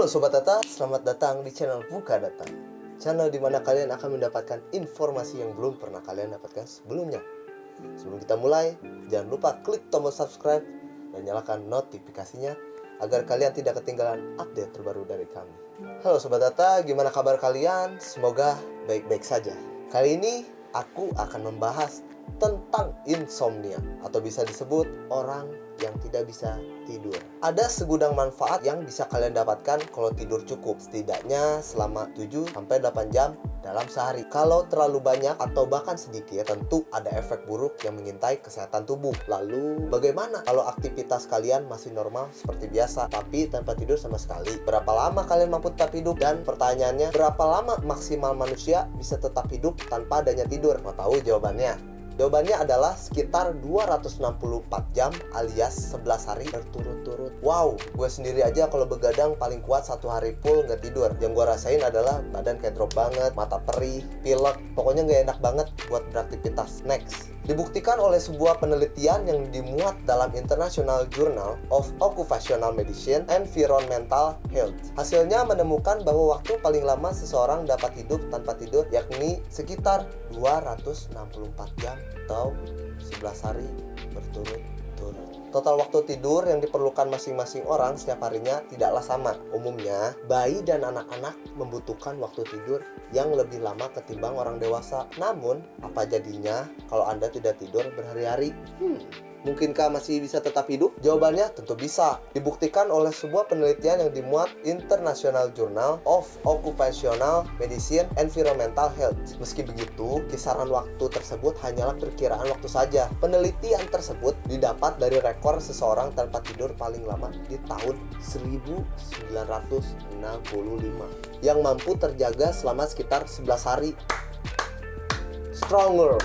Halo Sobat Data, selamat datang di channel Buka Data. Channel di mana kalian akan mendapatkan informasi yang belum pernah kalian dapatkan sebelumnya. Sebelum kita mulai, jangan lupa klik tombol subscribe dan nyalakan notifikasinya agar kalian tidak ketinggalan update terbaru dari kami. Halo Sobat Data, gimana kabar kalian? Semoga baik-baik saja. Kali ini aku akan membahas tentang insomnia atau bisa disebut orang yang tidak bisa tidur. Ada segudang manfaat yang bisa kalian dapatkan kalau tidur cukup, setidaknya selama 7-8 jam dalam sehari. Kalau terlalu banyak atau bahkan sedikit, tentu ada efek buruk yang mengintai kesehatan tubuh. Lalu bagaimana kalau aktivitas kalian masih normal seperti biasa tapi tanpa tidur sama sekali? Berapa lama kalian mampu tetap hidup? Dan pertanyaannya, berapa lama maksimal manusia bisa tetap hidup tanpa adanya tidur? Mau tahu jawabannya? Jawabannya adalah sekitar 264 jam alias 11 hari berturut-turut. Wow, gue sendiri aja kalau begadang paling kuat 1 hari full nggak tidur. Yang gue rasain adalah badan kayak drop banget, mata perih, pilek, pokoknya nggak enak banget buat beraktivitas. Next, dibuktikan oleh sebuah penelitian yang dimuat dalam International Journal of Occupational Medicine Environmental Health. Hasilnya menemukan bahwa waktu paling lama seseorang dapat hidup tanpa tidur yakni sekitar 264 jam atau 11 hari berturut-turut. Total waktu tidur yang diperlukan masing-masing orang setiap harinya tidaklah sama. Umumnya, bayi dan anak-anak membutuhkan waktu tidur yang lebih lama ketimbang orang dewasa. Namun, apa jadinya kalau Anda tidak tidur berhari-hari? Mungkinkah masih bisa tetap hidup? Jawabannya tentu bisa. Dibuktikan oleh sebuah penelitian yang dimuat International Journal of Occupational Medicine Environmental Health. Meski begitu, kisaran waktu tersebut hanyalah perkiraan waktu saja. Penelitian tersebut didapat dari rekor seseorang tanpa tidur paling lama di tahun 1965 yang mampu terjaga selama sekitar 11 hari. Stronger.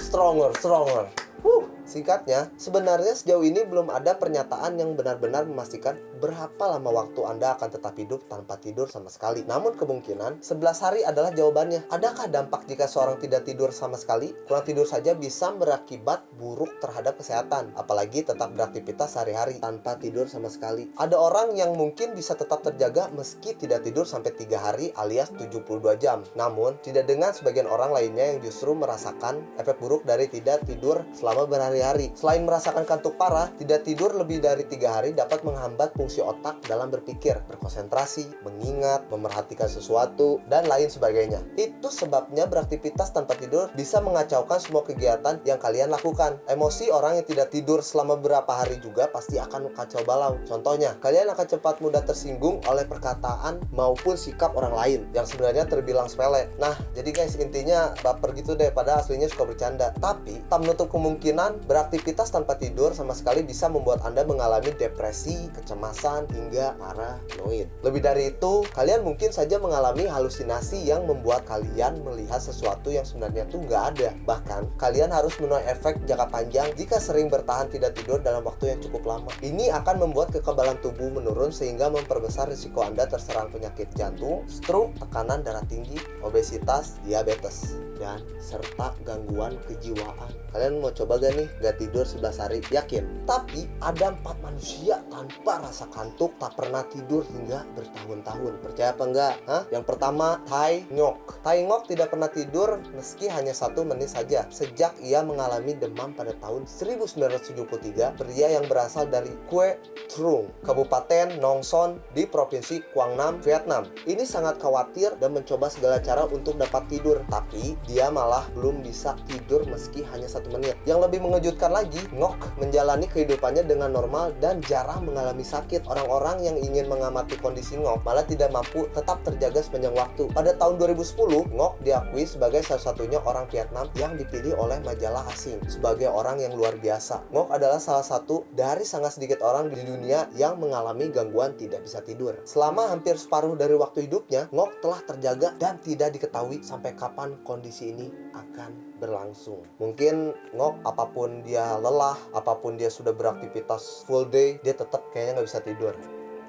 Singkatnya, sebenarnya sejauh ini belum ada pernyataan yang benar-benar memastikan berapa lama waktu Anda akan tetap hidup tanpa tidur sama sekali. Namun kemungkinan 11 hari adalah jawabannya. Adakah dampak jika seorang tidak tidur sama sekali? Kurang tidur saja bisa berakibat buruk terhadap kesehatan, apalagi tetap beraktivitas sehari-hari tanpa tidur sama sekali. Ada orang yang mungkin bisa tetap terjaga meski tidak tidur sampai 3 hari alias 72 jam. Namun, tidak dengan sebagian orang lainnya yang justru merasakan efek buruk dari tidak tidur selama berhari-hari. Selain merasakan kantuk parah, tidak tidur lebih dari 3 hari dapat menghambat fungsi otak dalam berpikir, berkonsentrasi, mengingat, memerhatikan sesuatu, dan lain sebagainya. Itu sebabnya beraktivitas tanpa tidur bisa mengacaukan semua kegiatan yang kalian lakukan. Emosi orang yang tidak tidur selama beberapa hari juga pasti akan kacau balau. Contohnya, kalian akan cepat mudah tersinggung oleh perkataan maupun sikap orang lain yang sebenarnya terbilang sepele. Nah, jadi guys, intinya baper gitu deh, padahal aslinya suka bercanda. Tapi, tak menutup kemungkinan beraktivitas tanpa tidur sama sekali bisa membuat Anda mengalami depresi, kecemasan, hingga paranoid. Lebih dari itu, kalian mungkin saja mengalami halusinasi yang membuat kalian melihat sesuatu yang sebenarnya tuh nggak ada. Bahkan, kalian harus menuai efek jangka panjang jika sering bertahan tidak tidur dalam waktu yang cukup lama. Ini akan membuat kekebalan tubuh menurun sehingga memperbesar risiko Anda terserang penyakit jantung, stroke, tekanan darah tinggi, obesitas, diabetes, dan serta gangguan kejiwaan. Kalian mau coba gak nih gak tidur 11 hari? Yakin? Tapi ada 4 manusia tanpa rasa kantuk tak pernah tidur hingga bertahun-tahun. Percaya apa enggak? Yang pertama, Tai Ngok. Tai Ngok tidak pernah tidur meski hanya 1 menit saja sejak ia mengalami demam pada tahun 1973. Pria yang berasal dari Quế Trung, Kabupaten Nong Son di Provinsi Quang Nam, Vietnam. Ini sangat khawatir dan mencoba segala cara untuk dapat tidur, tapi dia malah belum bisa tidur meski hanya 1 menit. Yang lebih mengejutkan lagi, Ngok menjalani kehidupannya dengan normal dan jarang mengalami sakit. Orang-orang yang ingin mengamati kondisi Ngok malah tidak mampu tetap terjaga sepanjang waktu. Pada tahun 2010, Ngok diakui sebagai salah-satunya orang Vietnam yang dipilih oleh majalah asing sebagai orang yang luar biasa. Ngok adalah salah satu dari sangat sedikit orang di dunia yang mengalami gangguan tidak bisa tidur. Selama hampir separuh dari waktu hidupnya, Ngok telah terjaga dan tidak diketahui sampai kapan kondisi ini akan berlangsung. Mungkin Ngok apapun dia lelah, apapun dia sudah beraktivitas full day, dia tetap kayaknya nggak bisa tidur.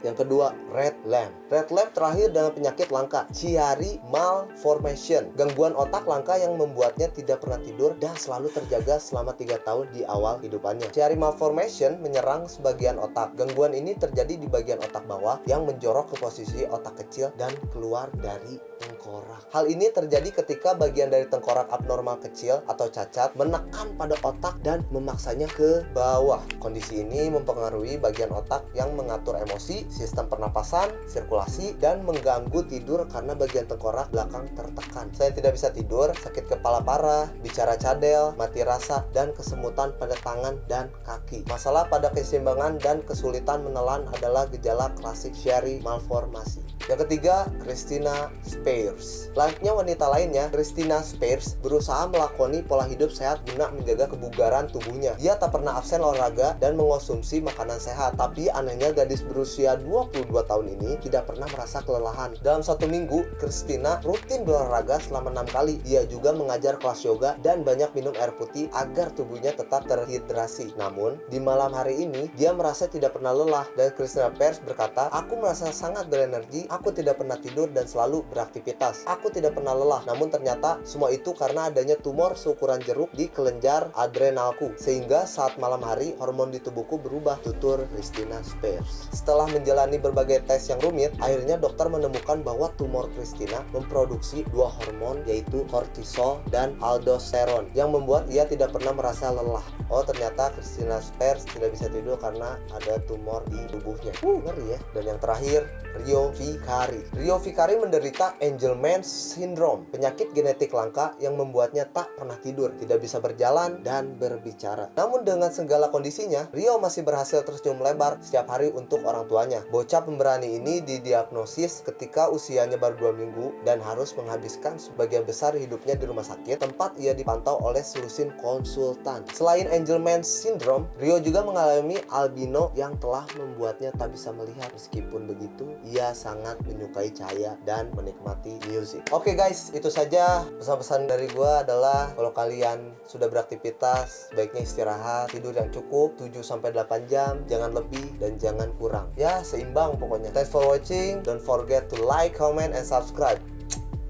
Yang kedua, red lamp. Red lamp terakhir dengan penyakit langka, Chiari malformation, gangguan otak langka yang membuatnya tidak pernah tidur dan selalu terjaga selama 3 tahun di awal hidupannya. Chiari malformation menyerang sebagian otak. Gangguan ini terjadi di bagian otak bawah yang menjorok ke posisi otak kecil dan keluar dari tengkorak. Hal ini terjadi ketika bagian dari tengkorak abnormal kecil atau cacat menekan pada otak dan memaksanya ke bawah. Kondisi ini mempengaruhi bagian otak yang mengatur emosi, sistem pernapasan, sirkulasi, dan mengganggu tidur karena bagian tengkorak belakang tertekan. Saya tidak bisa tidur, sakit kepala parah, bicara cadel, mati rasa, dan kesemutan pada tangan dan kaki. Masalah pada keseimbangan dan kesulitan menelan adalah gejala klasik Chiari malformasi. Yang ketiga, Christina Spears. Layaknya wanita lainnya, Christina Spears berusaha melakoni pola hidup sehat guna menjaga kebugaran tubuhnya. Dia tak pernah absen olahraga dan mengonsumsi makanan sehat. Tapi anehnya gadis berusia 22 tahun ini tidak pernah merasa kelelahan. Dalam 1 minggu, Christina rutin berolahraga selama 6 kali. Dia juga mengajar kelas yoga dan banyak minum air putih agar tubuhnya tetap terhidrasi. Namun, di malam hari ini, dia merasa tidak pernah lelah. Dan Christina Spears berkata, "Aku merasa sangat berenergi. Aku tidak pernah tidur dan selalu beraktivitas. Aku tidak pernah lelah. Namun ternyata semua itu karena adanya tumor seukuran jeruk di kelenjar adrenalku. Sehingga saat malam hari hormon di tubuhku berubah," tutur Christina Spears. Setelah menjalani berbagai tes yang rumit, akhirnya dokter menemukan bahwa tumor Christina memproduksi 2 hormon, yaitu kortisol dan aldosteron, yang membuat ia tidak pernah merasa lelah. Oh, ternyata Christina Spears tidak bisa tidur karena ada tumor di tubuhnya. Ngeri ya. Dan yang terakhir, Rio Vicari. Rio Vicari menderita Angelman syndrome, penyakit genetik langka yang membuatnya tak pernah tidur, tidak bisa berjalan, dan berbicara. Namun dengan segala kondisinya, Rio masih berhasil tersenyum lebar setiap hari untuk orang tuanya. Bocah pemberani ini didiagnosis ketika usianya baru 2 minggu dan harus menghabiskan sebagian besar hidupnya di rumah sakit, tempat ia dipantau oleh selusin konsultan. Selain Angelman syndrome, Rio juga mengalami albino yang telah membuatnya tak bisa melihat. Meskipun begitu, ia sangat menyukai cahaya dan menikmati musik. Oke guys, itu saja pesan-pesan dari gua adalah kalau kalian sudah beraktivitas, sebaiknya istirahat, tidur yang cukup 7-8 jam, jangan lebih dan jangan kurang. Ya, seimbang pokoknya. Thanks for watching. Don't forget to like, comment, and subscribe.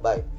Bye.